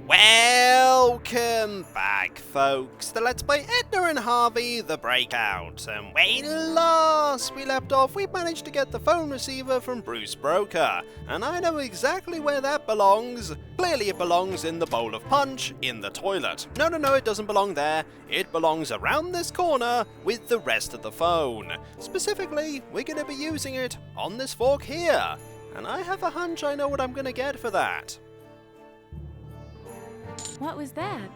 Welcome back, folks, to Let's Play Edna and Harvey, the Breakout. And when last we left off, we managed to get the phone receiver from Bruce Broker. And I know exactly where that belongs. Clearly it belongs in the bowl of punch in the toilet. No, it doesn't belong there. It belongs around this corner with the rest of the phone. Specifically, we're going to be using it on this fork here. And I have a hunch I know what I'm going to get for that. What was that?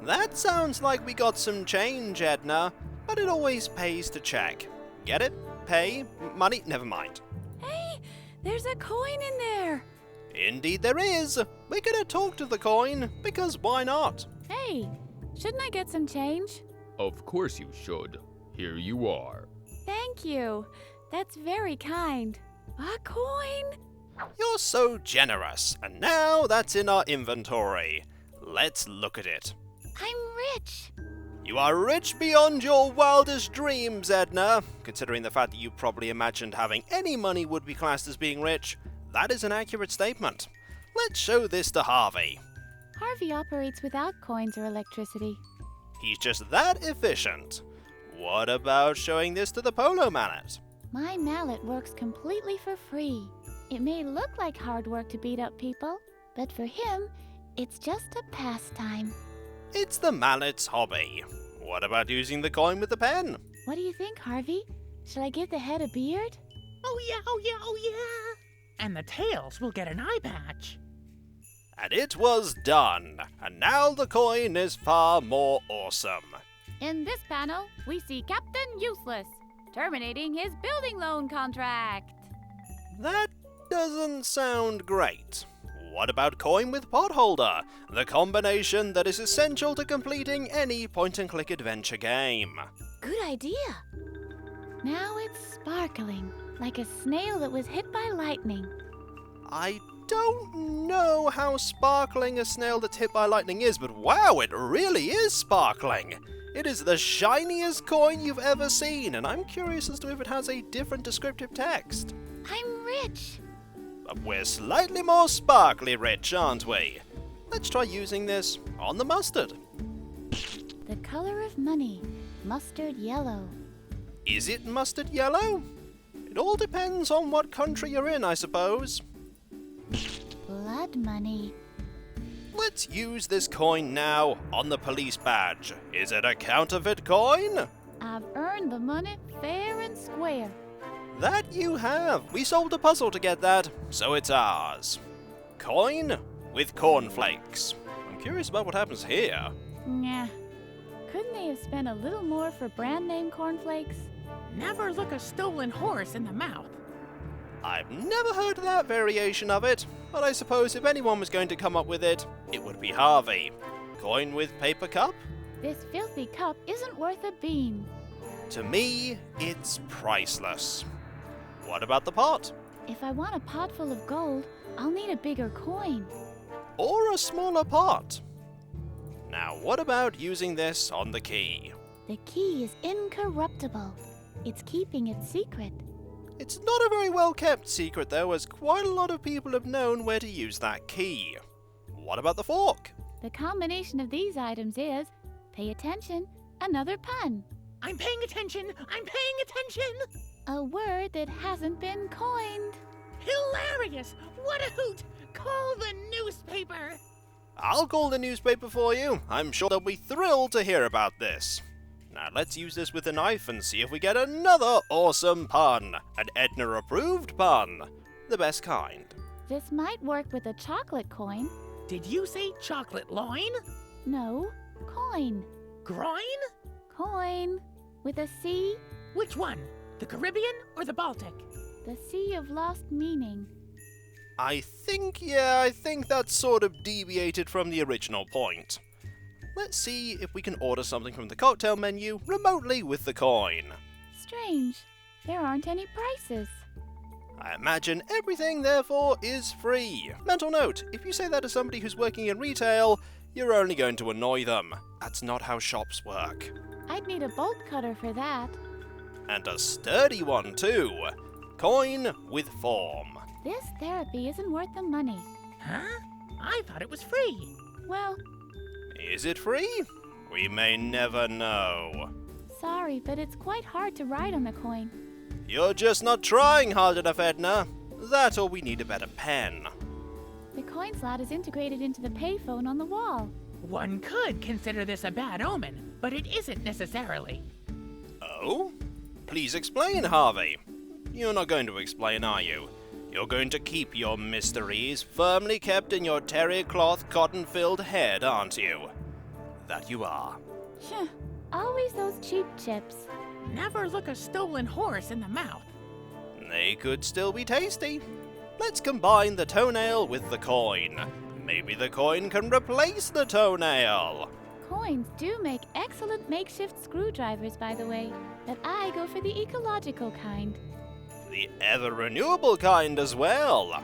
That sounds like we got some change, Edna, but it always pays to check. Get it? Pay? Money? Never mind. Hey, there's a coin in there. Indeed there is. We're gonna talk to the coin, because why not? Hey, shouldn't I get some change? Of course you should. Here you are. Thank you. That's very kind. A coin? You're so generous, and now that's in our inventory. Let's look at it. I'm rich. You are rich beyond your wildest dreams, Edna. Considering the fact that you probably imagined having any money would be classed as being rich, that is an accurate statement. Let's show this to Harvey. Harvey operates without coins or electricity. He's just that efficient. What about showing this to the polo mallet? My mallet works completely for free. It may look like hard work to beat up people, but for him, it's just a pastime. It's the mallet's hobby. What about using the coin with the pen? What do you think, Harvey? Shall I give the head a beard? Oh yeah. And the tails will get an eye patch. And it was done. And now the coin is far more awesome. In this panel, we see Captain Useless, terminating his building loan contract. That doesn't sound great. What about coin with potholder? The combination that is essential to completing any point-and-click adventure game. Good idea. Now it's sparkling, like a snail that was hit by lightning. I don't know how sparkling a snail that's hit by lightning is, but wow, it really is sparkling. It is the shiniest coin you've ever seen, and I'm curious as to if it has a different descriptive text. I'm rich. But we're slightly more sparkly rich, aren't we? Let's try using this on the mustard. The color of money, mustard yellow. Is it mustard yellow? It all depends on what country you're in, I suppose. Blood money. Let's use this coin now on the police badge. Is it a counterfeit coin? I've earned the money fair and square. That you have. We solved a puzzle to get that, so it's ours. Coin with cornflakes. I'm curious about what happens here. Nah. Couldn't they have spent a little more for brand name cornflakes? Never look a stolen horse in the mouth. I've never heard that variation of it, but I suppose if anyone was going to come up with it, it would be Harvey. Coin with paper cup? This filthy cup isn't worth a bean. To me, it's priceless. What about the pot? If I want a pot full of gold, I'll need a bigger coin. Or a smaller pot? Now, what about using this on the key? The key is incorruptible. It's keeping its secret. It's not a very well kept secret though, as quite a lot of people have known where to use that key. What about the fork? The combination of these items is, pay attention, another pun. I'm paying attention. A word that hasn't been coined. Hilarious. What a hoot. Call the newspaper. I'll call the newspaper for you. I'm sure they'll be thrilled to hear about this. Now let's use this with a knife and see if we get another awesome pun. An Edna-approved pun. The best kind. This might work with a chocolate coin. Did you say chocolate loin? No, coin. Groin? Coin. With a C. Which one? The Caribbean or the Baltic? The sea of lost meaning. I think that's sort of deviated from the original point. Let's see if we can order something from the cocktail menu remotely with the coin. Strange. There aren't any prices. I imagine everything, therefore, is free. Mental note, if you say that to somebody who's working in retail, you're only going to annoy them. That's not how shops work. I'd need a bolt cutter for that. And a sturdy one, too. Coin with form. This therapy isn't worth the money. Huh? I thought it was free. Well, Is it free? We may never know. sorry, but it's quite hard to ride on the coin. You're just not trying hard enough, Edna. That or we need a better pen. The coin slot is integrated into the payphone on the wall. One could consider this a bad omen, but it isn't necessarily. Oh? Please explain, Harvey. You're not going to explain, are you? You're going to keep your mysteries firmly kept in your terry cloth cotton-filled head, aren't you? That you are. Phew, always those cheap chips. Never look a stolen horse in the mouth. They could still be tasty. Let's combine the toenail with the coin. Maybe the coin can replace the toenail. Coins do make excellent makeshift screwdrivers, by the way, but I go for the ecological kind. The ever-renewable kind as well.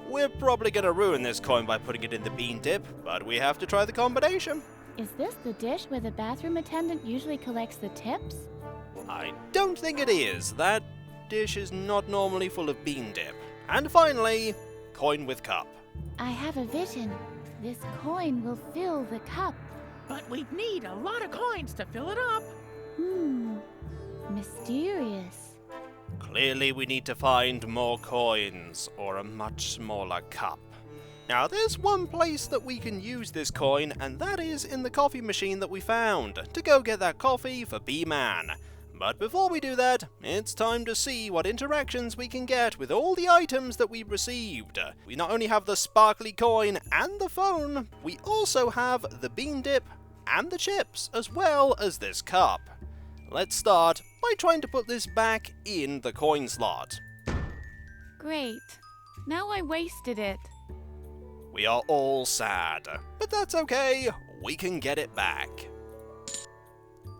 We're probably gonna ruin this coin by putting it in the bean dip, but we have to try the combination. Is this the dish where the bathroom attendant usually collects the tips? I don't think it is. That dish is not normally full of bean dip. And finally, coin with cup. I have a vision. This coin will fill the cup. But we'd need a lot of coins to fill it up. Mysterious. Clearly we need to find more coins, or a much smaller cup. Now there's one place that we can use this coin, and that is in the coffee machine that we found, to go get that coffee for B-Man. But before we do that, it's time to see what interactions we can get with all the items that we received. We not only have the sparkly coin and the phone, we also have the bean dip and the chips, as well as this cup. Let's start by trying to put this back in the coin slot. Great. Now I wasted it. We are all sad, but that's okay, we can get it back.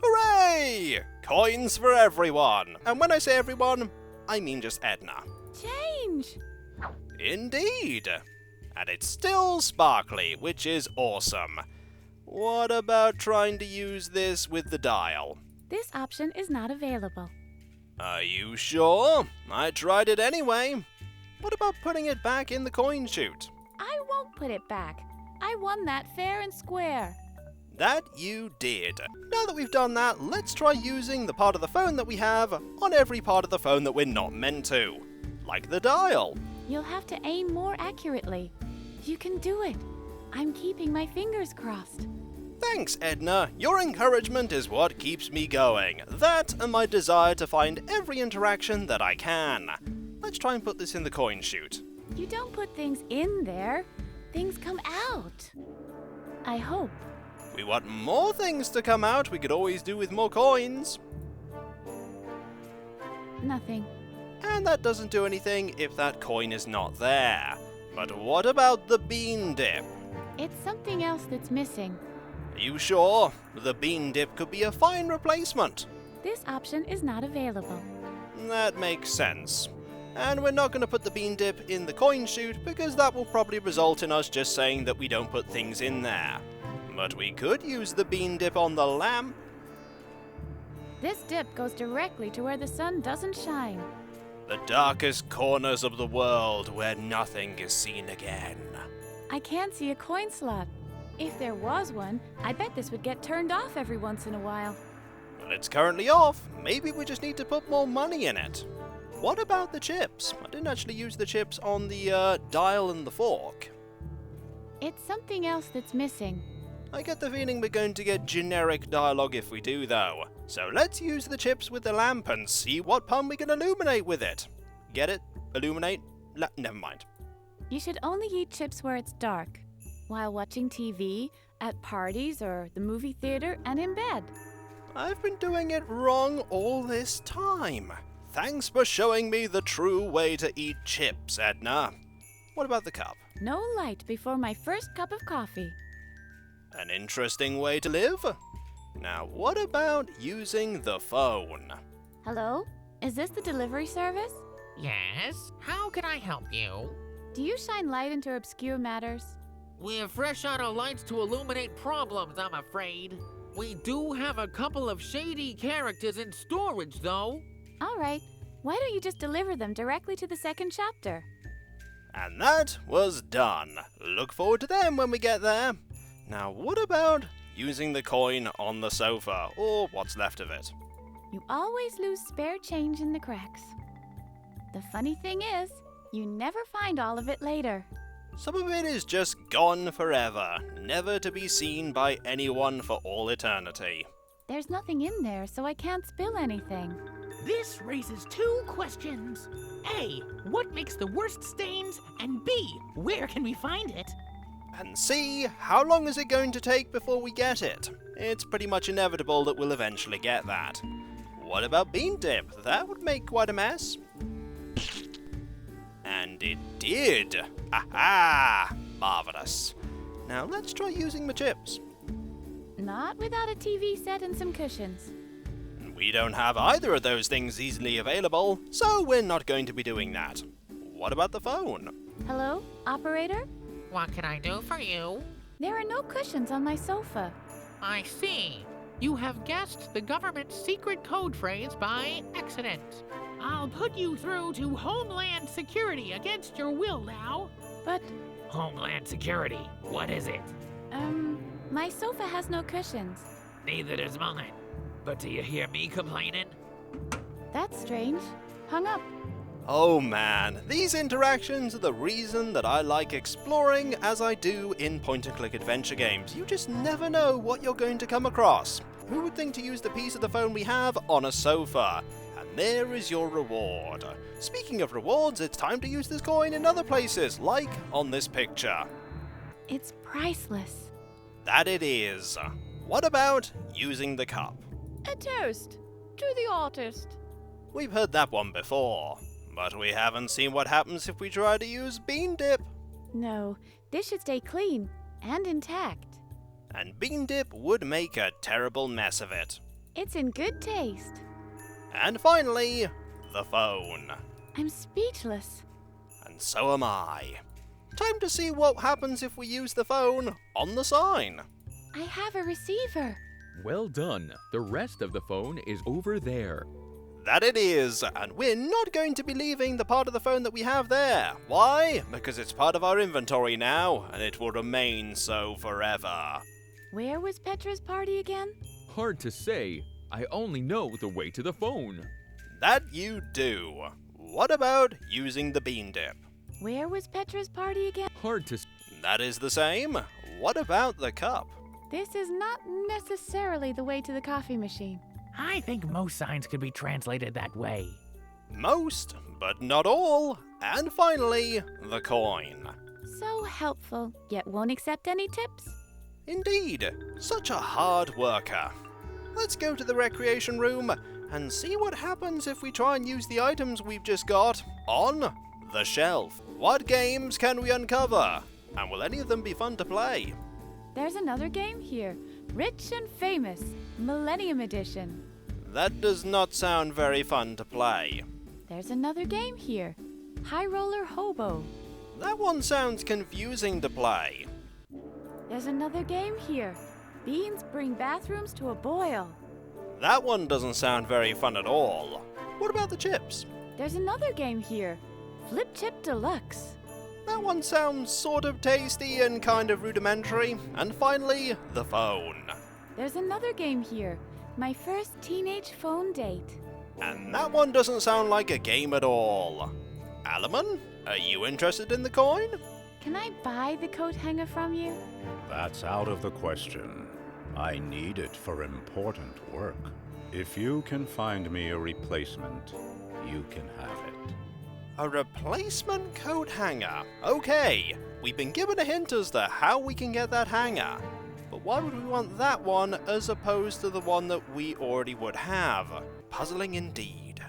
Hooray! Coins for everyone! And when I say everyone, I mean just Edna. Change! Indeed! And it's still sparkly, which is awesome. What about trying to use this with the dial? This option is not available. Are you sure? I tried it anyway. What about putting it back in the coin chute? I won't put it back. I won that fair and square. That you did. Now that we've done that, let's try using the part of the phone that we have on every part of the phone that we're not meant to. Like the dial. You'll have to aim more accurately. You can do it. I'm keeping my fingers crossed. Thanks, Edna. Your encouragement is what keeps me going. That and my desire to find every interaction that I can. Let's try and put this in the coin chute. You don't put things in there. Things come out. I hope. We want more things to come out. We could always do with more coins. Nothing. And that doesn't do anything if that coin is not there. But what about the bean dip? It's something else that's missing. Are you sure? The bean dip could be a fine replacement. This option is not available. That makes sense. And we're not going to put the bean dip in the coin chute because that will probably result in us just saying that we don't put things in there. But we could use the bean dip on the lamp. This dip goes directly to where the sun doesn't shine. The darkest corners of the world where nothing is seen again. I can't see a coin slot. If there was one, I bet this would get turned off every once in a while. Well, it's currently off. Maybe we just need to put more money in it. What about the chips? I didn't actually use the chips on the dial and the fork. It's something else that's missing. I get the feeling we're going to get generic dialogue if we do, though. So let's use the chips with the lamp and see what pun we can illuminate with it. Get it? Illuminate? Never mind. You should only eat chips where it's dark. While watching TV, at parties or the movie theater, and in bed. I've been doing it wrong all this time. Thanks for showing me the true way to eat chips, Edna. What about the cup? No light before my first cup of coffee. An interesting way to live. Now, what about using the phone? Hello? Is this the delivery service? Yes? How can I help you? Do you shine light into obscure matters? We're fresh out of lights to illuminate problems, I'm afraid. We do have a couple of shady characters in storage, though. All right. Why don't you just deliver them directly to the second chapter? And that was done. Look forward to them when we get there. Now what about using the coin on the sofa, or what's left of it? You always lose spare change in the cracks. The funny thing is, you never find all of it later. Some of it is just gone forever, never to be seen by anyone for all eternity. There's nothing in there, so I can't spill anything. This raises two questions. A, what makes the worst stains? And B, where can we find it? And C, how long is it going to take before we get it? It's pretty much inevitable that we'll eventually get that. What about bean dip? That would make quite a mess. And it did! Aha! Marvelous. Now let's try using the chips. Not without a TV set and some cushions. We don't have either of those things easily available, so we're not going to be doing that. What about the phone? Hello, operator? What can I do for you? There are no cushions on my sofa. I see. You have guessed the government's secret code phrase by accident. I'll put you through to Homeland Security against your will now. But, Homeland Security, what is it? my sofa has no cushions. Neither does mine. But do you hear me complaining? That's strange. Hung up. Oh man, these interactions are the reason that I like exploring as I do in point-and-click adventure games. You just never know what you're going to come across. Who would think to use the piece of the phone we have on a sofa? And there is your reward. Speaking of rewards, it's time to use this coin in other places, like on this picture. It's priceless. That it is. What about using the cup? A toast to the artist. We've heard that one before, but we haven't seen what happens if we try to use bean dip. No, this should stay clean and intact. And bean dip would make a terrible mess of it. It's in good taste. And finally, the phone. I'm speechless. And so am I. Time to see what happens if we use the phone on the sign. I have a receiver. Well done. The rest of the phone is over there. That it is, and we're not going to be leaving the part of the phone that we have there. Why? Because it's part of our inventory now, and it will remain so forever. Where was Petra's party again? Hard to say. I only know the way to the phone. That you do. What about using the bean dip? Where was Petra's party again? Hard to That is the same. What about the cup? This is not necessarily the way to the coffee machine. I think most signs could be translated that way. Most, but not all. And finally, the coin. So helpful, yet won't accept any tips. Indeed, such a hard worker. Let's go to the recreation room and see what happens if we try and use the items we've just got on the shelf. What games can we uncover? And will any of them be fun to play? There's another game here. Rich and Famous, Millennium Edition. That does not sound very fun to play. There's another game here. High Roller Hobo. That one sounds confusing to play. There's another game here. Beans bring bathrooms to a boil. That one doesn't sound very fun at all. What about the chips? There's another game here. Flip Chip Deluxe. That one sounds sort of tasty and kind of rudimentary. And finally, the phone. There's another game here. My first teenage phone date. And that one doesn't sound like a game at all. Alaman, are you interested in the coin? Can I buy the coat hanger from you? That's out of the question. I need it for important work. If you can find me a replacement, you can have it. A replacement coat hanger. Okay, we've been given a hint as to how we can get that hanger. But why would we want that one as opposed to the one that we already would have? Puzzling indeed.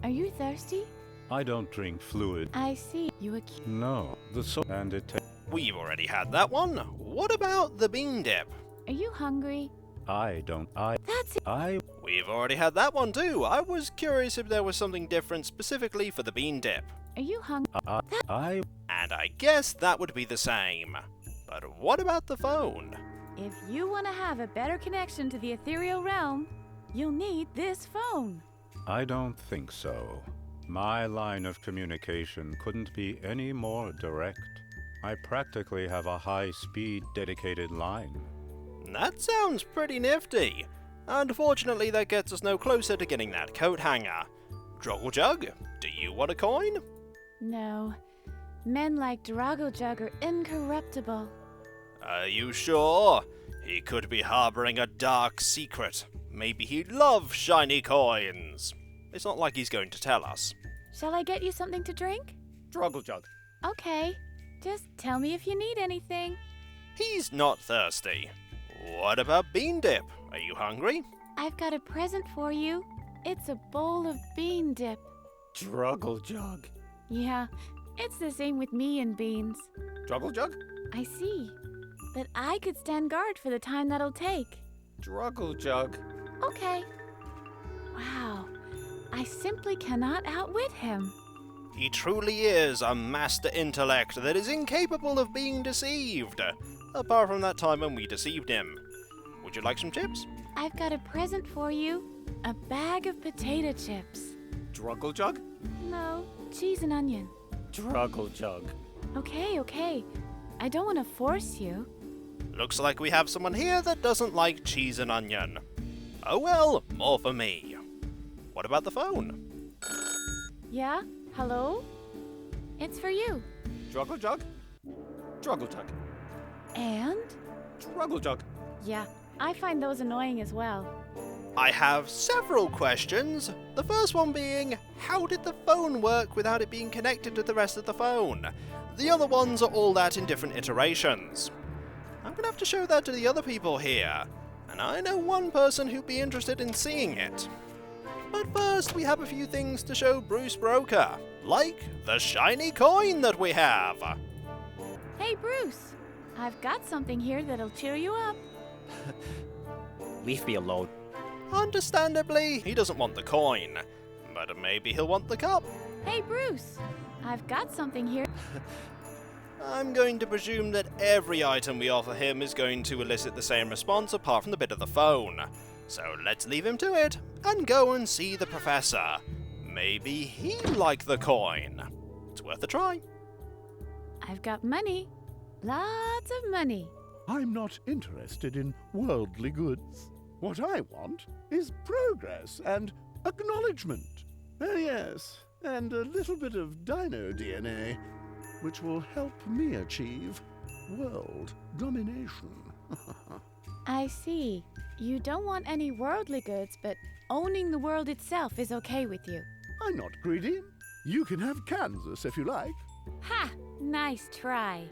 Are you thirsty? I don't drink fluid. I see. You No, the and it We've already had that one. What about the bean dip? Are you hungry? That's it. We've already had that one too. I was curious if there was something different specifically for the bean dip. Are you hungry? And I guess that would be the same. But what about the phone? If you want to have a better connection to the ethereal realm, you'll need this phone. I don't think so. My line of communication couldn't be any more direct. I practically have a high-speed dedicated line. That sounds pretty nifty. Unfortunately, that gets us no closer to getting that coat hanger. Drogglejug, do you want a coin? No. Men like Drogglejug are incorruptible. Are you sure? He could be harboring a dark secret. Maybe he loves shiny coins. It's not like he's going to tell us. Shall I get you something to drink? Drogglejug. Okay. Just tell me if you need anything. He's not thirsty. What about Bean Dip? Are you hungry? I've got a present for you. It's a bowl of bean dip. Drogglejug. Yeah, it's the same with me and beans. Drogglejug? I see. But I could stand guard for the time that'll take. Drogglejug. Okay. Wow. I simply cannot outwit him. He truly is a master intellect that is incapable of being deceived. Apart from that time when we deceived him. Would you like some chips? I've got a present for you. A bag of potato chips. Drogglejug? No, cheese and onion. Drogglejug. Okay. I don't want to force you. Looks like we have someone here that doesn't like cheese and onion. Oh well, more for me. What about the phone? Yeah? Hello? It's for you. Drogglejug? Drogglejug. And? Drogglejug. Yeah, I find those annoying as well. I have several questions. The first one being, how did the phone work without it being connected to the rest of the phone? The other ones are all that in different iterations. I'm gonna have to show that to the other people here, and I know one person who'd be interested in seeing it. But first, we have a few things to show Bruce Broker, like the shiny coin that we have. Hey, Bruce. I've got something here that'll cheer you up. Leave me alone. Understandably, he doesn't want the coin, but maybe he'll want the cup. Hey, Bruce. I've got something here. I'm going to presume that every item we offer him is going to elicit the same response apart from the bit of the phone. So let's leave him to it and go and see the professor. Maybe he'd like the coin. It's worth a try. I've got money. Lots of money. I'm not interested in worldly goods. What I want is progress and acknowledgement. Oh, yes, and a little bit of dino DNA, which will help me achieve world domination. I see. You don't want any worldly goods, but owning the world itself is okay with you. I'm not greedy. You can have Kansas if you like. Ha! Nice try.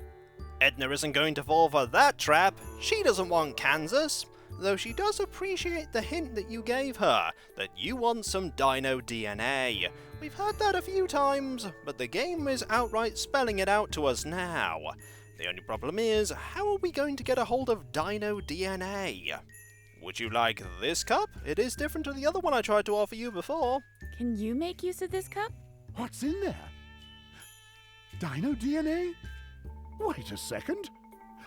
Edna isn't going to fall for that trap. She doesn't want Kansas, though she does appreciate the hint that you gave her, that you want some dino DNA. We've heard that a few times, but the game is outright spelling it out to us now. The only problem is, how are we going to get a hold of dino DNA? Would you like this cup? It is different to the other one I tried to offer you before. Can you make use of this cup? What's in there? Dino DNA? Wait a second.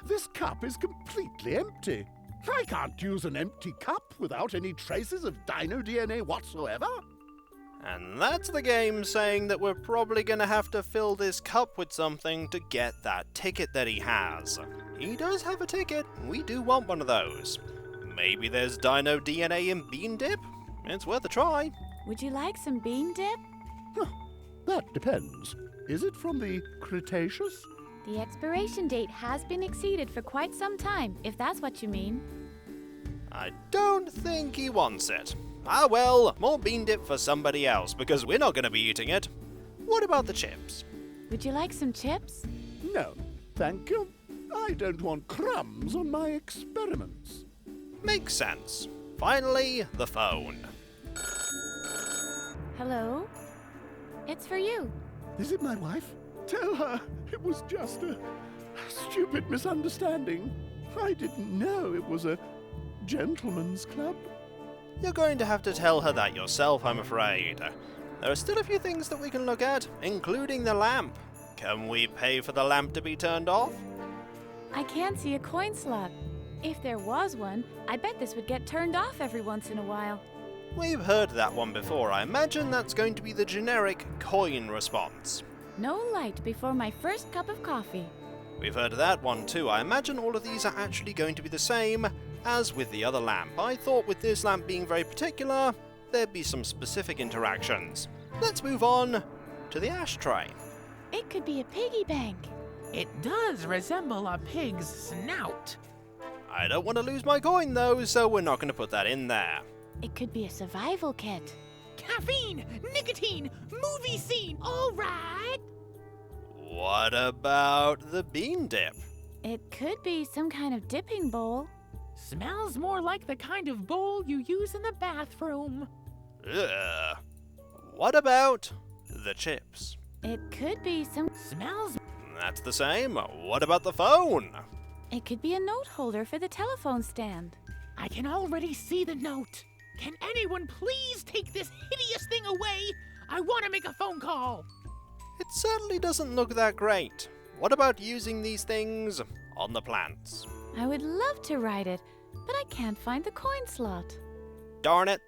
This cup is completely empty. I can't use an empty cup without any traces of dino DNA whatsoever. And that's the game saying that we're probably going to have to fill this cup with something to get that ticket that he has. He does have a ticket. We do want one of those. Maybe there's dino DNA in Bean Dip? It's worth a try. Would you like some bean dip? Huh, that depends. Is it from the Cretaceous? The expiration date has been exceeded for quite some time, if that's what you mean. I don't think he wants it. Ah well, more Bean Dip for somebody else, because we're not going to be eating it. What about the chips? Would you like some chips? No, thank you. I don't want crumbs on my experiments. Makes sense. Finally, the phone. Hello? It's for you. Is it my wife? Tell her it was just a stupid misunderstanding. I didn't know it was a gentleman's club. You're going to have to tell her that yourself, I'm afraid. There are still a few things that we can look at, including the lamp. Can we pay for the lamp to be turned off? I can't see a coin slot. If there was one, I bet this would get turned off every once in a while. We've heard that one before. I imagine that's going to be the generic coin response. No light before my first cup of coffee. We've heard of that one too. I imagine all of these are actually going to be the same as with the other lamp. I thought with this lamp being very particular, there'd be some specific interactions. Let's move on to the ashtray. It could be a piggy bank. It does resemble a pig's snout. I don't want to lose my coin though, so we're not going to put that in there. It could be a survival kit. Caffeine, nicotine, movie scene, all right. What about the bean dip? It could be some kind of dipping bowl. Smells more like the kind of bowl you use in the bathroom. Ugh. What about the chips? It could be some... Smells... That's the same. What about the phone? It could be a note holder for the telephone stand. I can already see the note. Can anyone please take this hideous thing away? I want to make a phone call. It certainly doesn't look that great. What about using these things on the plants? I would love to ride it, but I can't find the coin slot. Darn it.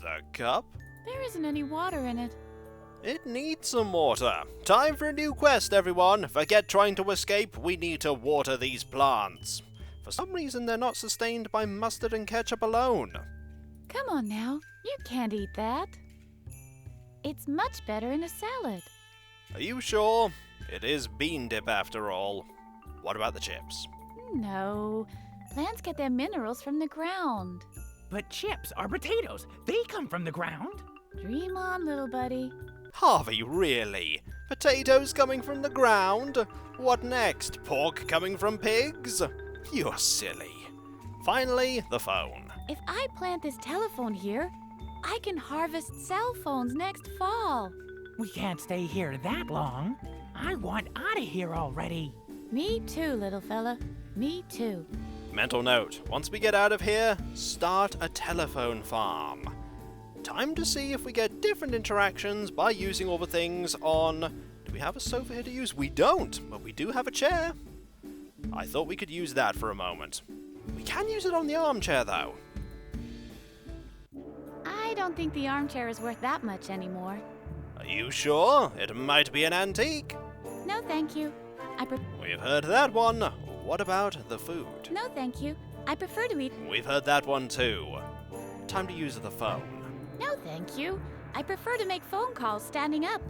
The cup? There isn't any water in it. It needs some water. Time for a new quest, everyone. Forget trying to escape. We need to water these plants. For some reason, they're not sustained by mustard and ketchup alone. Come on now, you can't eat that. It's much better in a salad. Are you sure? It is bean dip after all. What about the chips? No, plants get their minerals from the ground. But chips are potatoes. They come from the ground. Dream on, little buddy. Harvey, really? Potatoes coming from the ground? What next? Pork coming from pigs? You're silly. Finally, the phone. If I plant this telephone here, I can harvest cell phones next fall. We can't stay here that long. I want out of here already. Me too, little fella. Me too. Mental note, once we get out of here, start a telephone farm. Time to see if we get different interactions by using all the things on... Do we have a sofa here to use? We don't, but we do have a chair. I thought we could use that for a moment. We can use it on the armchair, though. I don't think the armchair is worth that much anymore. Are you sure? It might be an antique. No, thank you. We've heard that one. What about the food? No, thank you. I prefer to eat... We've heard that one too. Time to use the phone. No, thank you. I prefer to make phone calls standing up.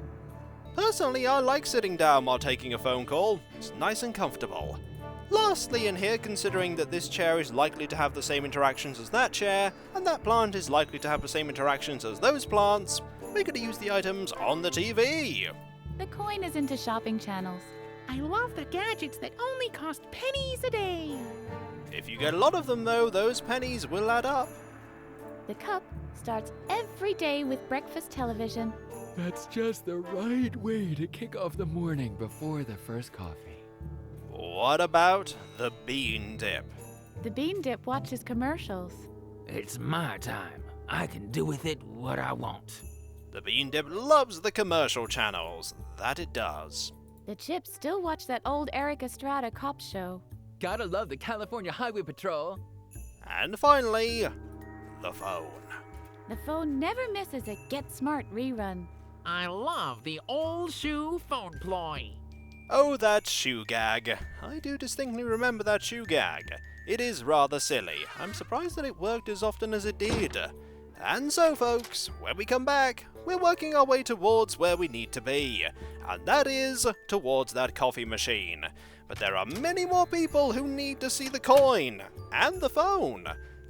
Personally, I like sitting down while taking a phone call. It's nice and comfortable. Lastly in here, considering that this chair is likely to have the same interactions as that chair, and that plant is likely to have the same interactions as those plants, we're going to use the items on the TV. The coin is into shopping channels. I love the gadgets that only cost pennies a day. If you get a lot of them though, those pennies will add up. The cup starts every day with breakfast television. That's just the right way to kick off the morning before the first coffee. What about the bean dip? The bean dip watches commercials. It's my time. I can do with it what I want. The bean dip loves the commercial channels. That it does. The chips still watch that old Eric Estrada cop show. Gotta love the California Highway Patrol. And finally, the phone. The phone never misses a Get Smart rerun. I love the old shoe phone ploy. Oh, that shoe gag. I do distinctly remember that shoe gag. It is rather silly. I'm surprised that it worked as often as it did. And so, folks, when we come back, we're working our way towards where we need to be, and that is towards that coffee machine. But there are many more people who need to see the coin and the phone.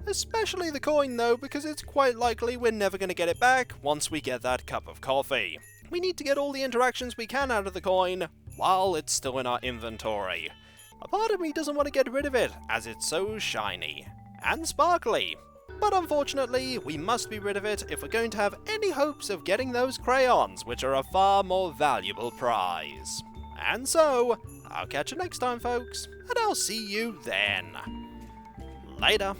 Especially the coin, though, because it's quite likely we're never going to get it back once we get that cup of coffee. We need to get all the interactions we can out of the coin while it's still in our inventory. A part of me doesn't want to get rid of it, as it's so shiny and sparkly. But unfortunately, we must be rid of it if we're going to have any hopes of getting those crayons, which are a far more valuable prize. And so, I'll catch you next time, folks, and I'll see you then. Later.